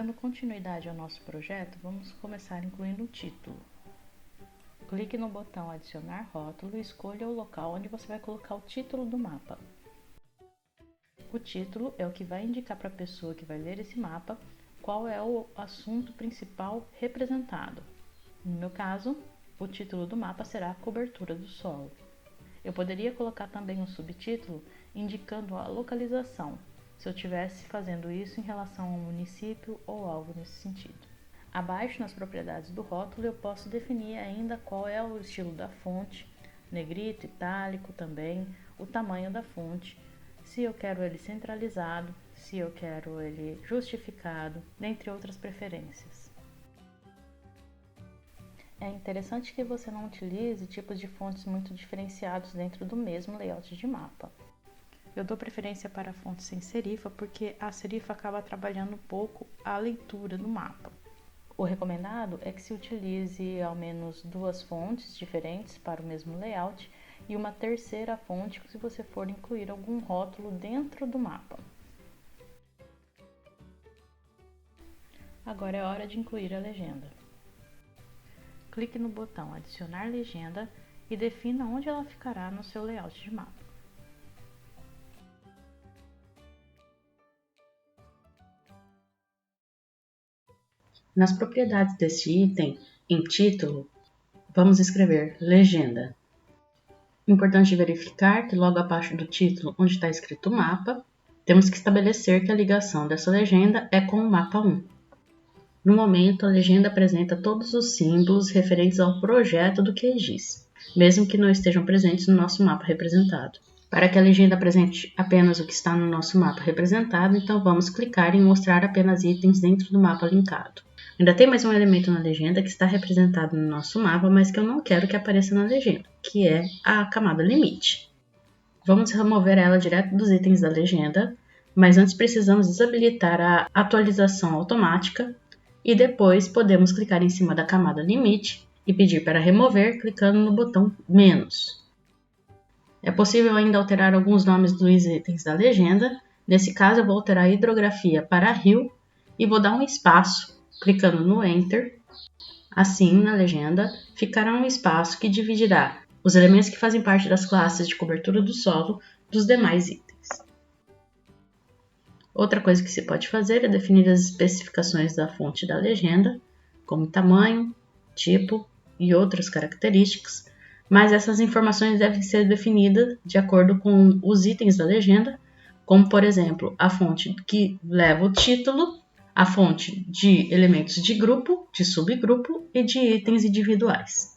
Dando continuidade ao nosso projeto, vamos começar incluindo o título. Clique no botão Adicionar rótulo e escolha o local onde você vai colocar o título do mapa. O título é o que vai indicar para a pessoa que vai ler esse mapa qual é o assunto principal representado. No meu caso, o título do mapa será a cobertura do solo. Eu poderia colocar também um subtítulo indicando a localização, se eu estivesse fazendo isso em relação ao município ou algo nesse sentido. Abaixo, nas propriedades do rótulo, eu posso definir ainda qual é o estilo da fonte, negrito, itálico também, o tamanho da fonte, se eu quero ele centralizado, se eu quero ele justificado, dentre outras preferências. É interessante que você não utilize tipos de fontes muito diferenciados dentro do mesmo layout de mapa. Eu dou preferência para fontes sem serifa porque a serifa acaba trabalhando um pouco a leitura do mapa. O recomendado é que se utilize ao menos duas fontes diferentes para o mesmo layout e uma terceira fonte se você for incluir algum rótulo dentro do mapa. Agora é hora de incluir a legenda. Clique no botão Adicionar legenda e defina onde ela ficará no seu layout de mapa. Nas propriedades deste item, em título, vamos escrever legenda. Importante verificar que logo abaixo do título, onde está escrito mapa, temos que estabelecer que a ligação dessa legenda é com o mapa 1. No momento, a legenda apresenta todos os símbolos referentes ao projeto do QGIS, mesmo que não estejam presentes no nosso mapa representado. Para que a legenda apresente apenas o que está no nosso mapa representado, então vamos clicar em mostrar apenas itens dentro do mapa linkado. Ainda tem mais um elemento na legenda que está representado no nosso mapa, mas que eu não quero que apareça na legenda, que é a camada limite. Vamos remover ela direto dos itens da legenda, mas antes precisamos desabilitar a atualização automática e depois podemos clicar em cima da camada limite e pedir para remover clicando no botão menos. É possível ainda alterar alguns nomes dos itens da legenda. Nesse caso, eu vou alterar a hidrografia para rio e vou dar um espaço clicando no Enter. Assim, na legenda, ficará um espaço que dividirá os elementos que fazem parte das classes de cobertura do solo dos demais itens. Outra coisa que se pode fazer é definir as especificações da fonte da legenda, como tamanho, tipo e outras características, mas essas informações devem ser definidas de acordo com os itens da legenda, como, por exemplo, a fonte que leva o título, a fonte de elementos de grupo, de subgrupo e de itens individuais.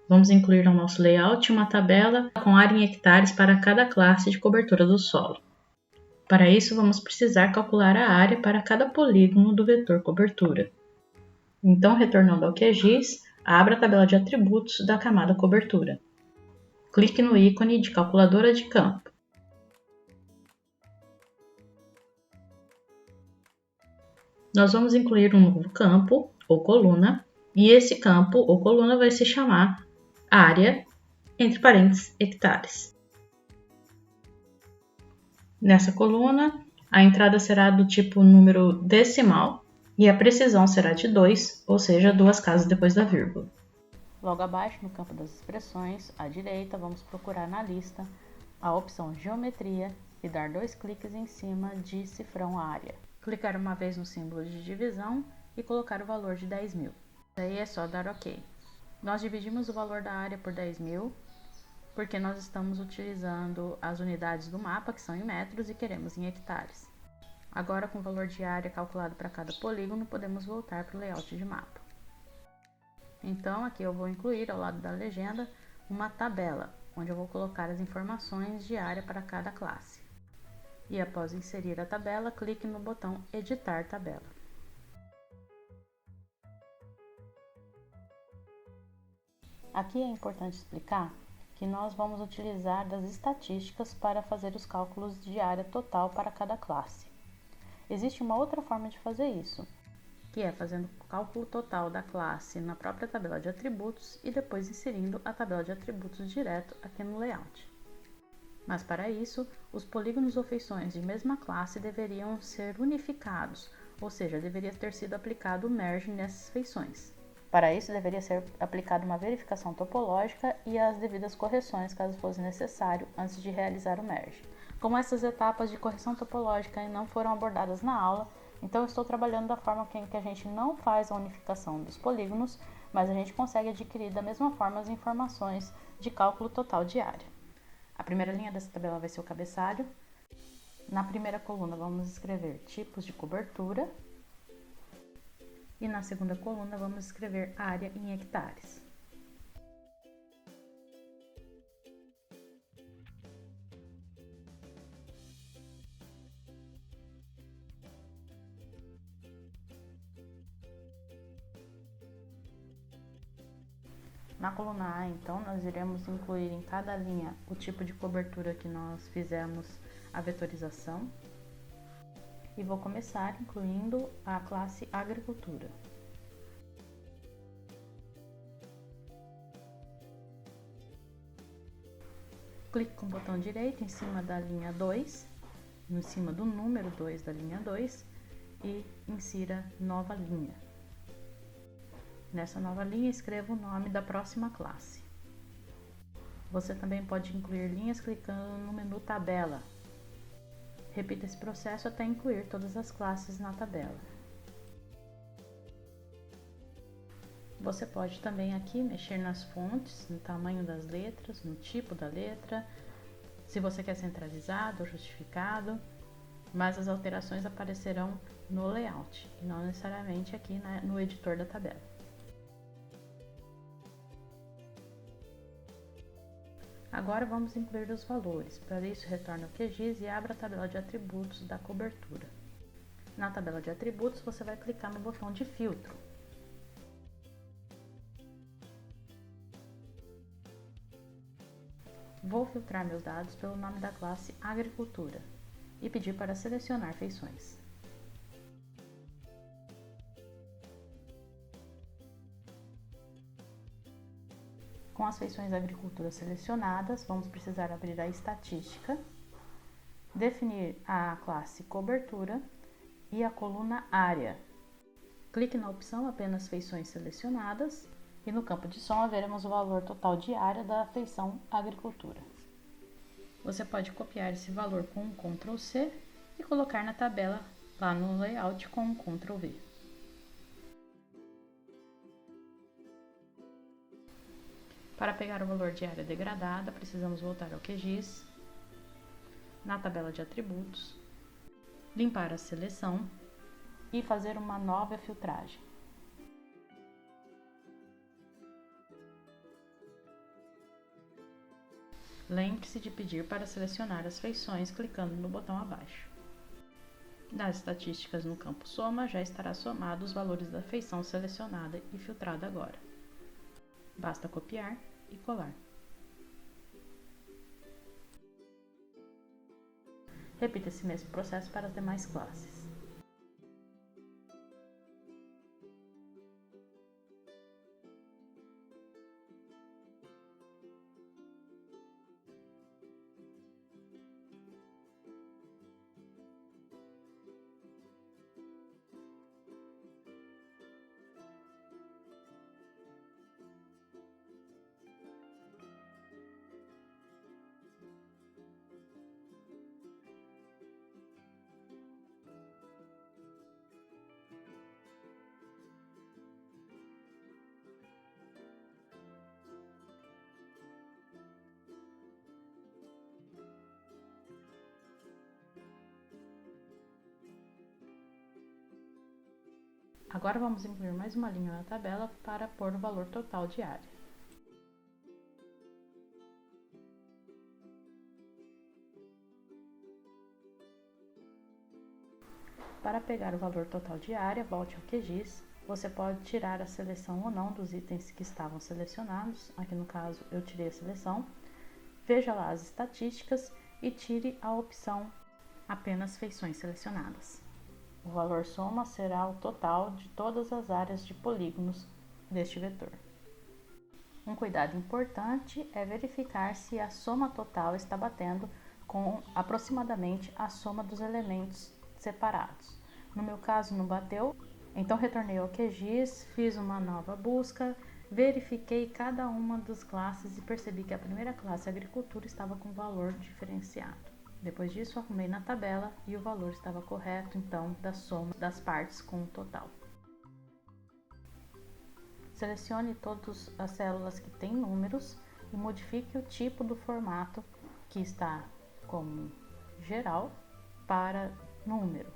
Vamos incluir no nosso layout uma tabela com área em hectares para cada classe de cobertura do solo. Para isso, vamos precisar calcular a área para cada polígono do vetor cobertura. Então, retornando ao QGIS, abra a tabela de atributos da camada cobertura. Clique no ícone de calculadora de campo. Nós vamos incluir um novo campo, ou coluna, e esse campo ou coluna vai se chamar área, entre parênteses, hectares. Nessa coluna, a entrada será do tipo número decimal e a precisão será de 2, ou seja, 2 casas depois da vírgula. Logo abaixo, no campo das expressões, à direita, vamos procurar na lista a opção Geometria e dar 2 cliques em cima de cifrão área. Clicar uma vez no símbolo de divisão e colocar o valor de 10.000. Daí é só dar OK. Nós dividimos o valor da área por 10.000 porque nós estamos utilizando as unidades do mapa, que são em metros, e queremos em hectares. Agora, com o valor de área calculado para cada polígono, podemos voltar para o layout de mapa. Então, aqui eu vou incluir ao lado da legenda uma tabela, onde eu vou colocar as informações de área para cada classe. E após inserir a tabela, clique no botão Editar tabela. Aqui é importante explicar que nós vamos utilizar das estatísticas para fazer os cálculos de área total para cada classe. Existe uma outra forma de fazer isso, que é fazendo o cálculo total da classe na própria tabela de atributos e depois inserindo a tabela de atributos direto aqui no layout. Mas para isso, os polígonos ou feições de mesma classe deveriam ser unificados, ou seja, deveria ter sido aplicado o merge nessas feições. Para isso, deveria ser aplicada uma verificação topológica e as devidas correções, caso fosse necessário, antes de realizar o merge. Como essas etapas de correção topológica não foram abordadas na aula, então eu estou trabalhando da forma que a gente não faz a unificação dos polígonos, mas a gente consegue adquirir da mesma forma as informações de cálculo total de área. A primeira linha dessa tabela vai ser o cabeçalho. Na primeira coluna vamos escrever tipos de cobertura. E na segunda coluna vamos escrever área em hectares. Na coluna A, então, nós iremos incluir em cada linha o tipo de cobertura que nós fizemos a vetorização. E vou começar incluindo a classe Agricultura. Clique com o botão direito em cima da linha 2, em cima do número 2 da linha 2 e insira nova linha. Nessa nova linha, escreva o nome da próxima classe. Você também pode incluir linhas clicando no menu Tabela. Repita esse processo até incluir todas as classes na tabela. Você pode também aqui mexer nas fontes, no tamanho das letras, no tipo da letra, se você quer centralizado ou justificado, mas as alterações aparecerão no layout e não necessariamente aqui no editor da tabela. Agora vamos incluir os valores. Para isso, retorne ao QGIS e abra a tabela de atributos da cobertura. Na tabela de atributos, você vai clicar no botão de filtro. Vou filtrar meus dados pelo nome da classe Agricultura e pedir para selecionar feições. Com as feições Agricultura selecionadas, vamos precisar abrir a estatística, definir a classe Cobertura e a coluna Área. Clique na opção Apenas feições selecionadas e no campo de som veremos o valor total de área da feição Agricultura. Você pode copiar esse valor com um Ctrl C e colocar na tabela lá no layout com um Ctrl V. Para pegar o valor de área degradada, precisamos voltar ao QGIS, na tabela de atributos, limpar a seleção e fazer uma nova filtragem. Lembre-se de pedir para selecionar as feições clicando no botão abaixo. Das estatísticas no campo Soma, já estará somado os valores da feição selecionada e filtrada agora. Basta copiar e colar. Repita esse mesmo processo para as demais classes. Agora vamos incluir mais uma linha na tabela para pôr o valor total de área. Para pegar o valor total de área, volte ao QGIS. Você pode tirar a seleção ou não dos itens que estavam selecionados. Aqui no caso eu tirei a seleção. Veja lá as estatísticas e tire a opção apenas feições selecionadas. O valor soma será o total de todas as áreas de polígonos deste vetor. Um cuidado importante é verificar se a soma total está batendo com aproximadamente a soma dos elementos separados. No meu caso não bateu, então retornei ao QGIS, fiz uma nova busca, verifiquei cada uma das classes e percebi que a primeira classe, agricultura, estava com valor diferenciado. Depois disso, arrumei na tabela e o valor estava correto, então, da soma das partes com o total. Selecione todas as células que têm números e modifique o tipo do formato que está como geral para número.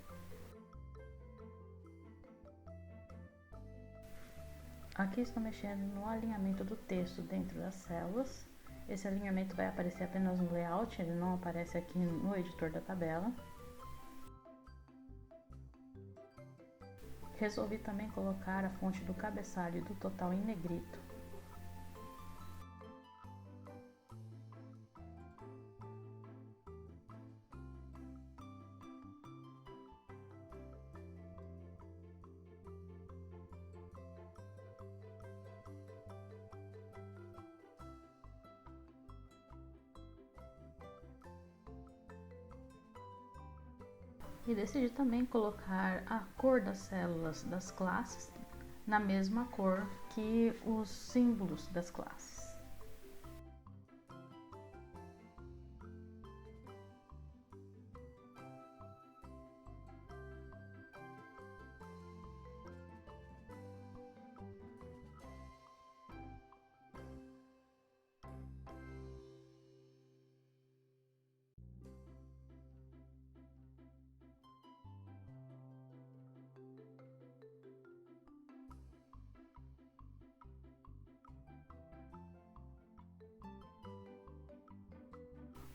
Aqui estou mexendo no alinhamento do texto dentro das células. Esse alinhamento vai aparecer apenas no layout, ele não aparece aqui no editor da tabela. Resolvi também colocar a fonte do cabeçalho e do total em negrito. E decidi também colocar a cor das células das classes na mesma cor que os símbolos das classes.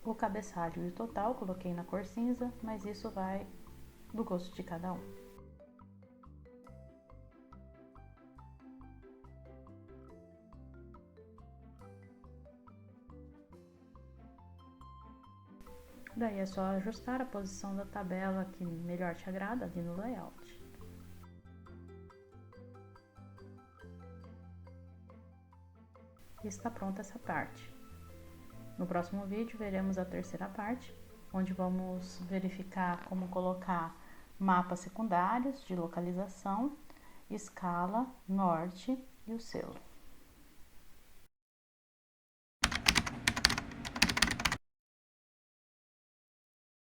O cabeçalho e o total coloquei na cor cinza, mas isso vai do gosto de cada um. Daí é só ajustar a posição da tabela que melhor te agrada ali no layout. E está pronta essa parte. No próximo vídeo veremos a terceira parte, onde vamos verificar como colocar mapas secundários de localização, escala, norte e o selo.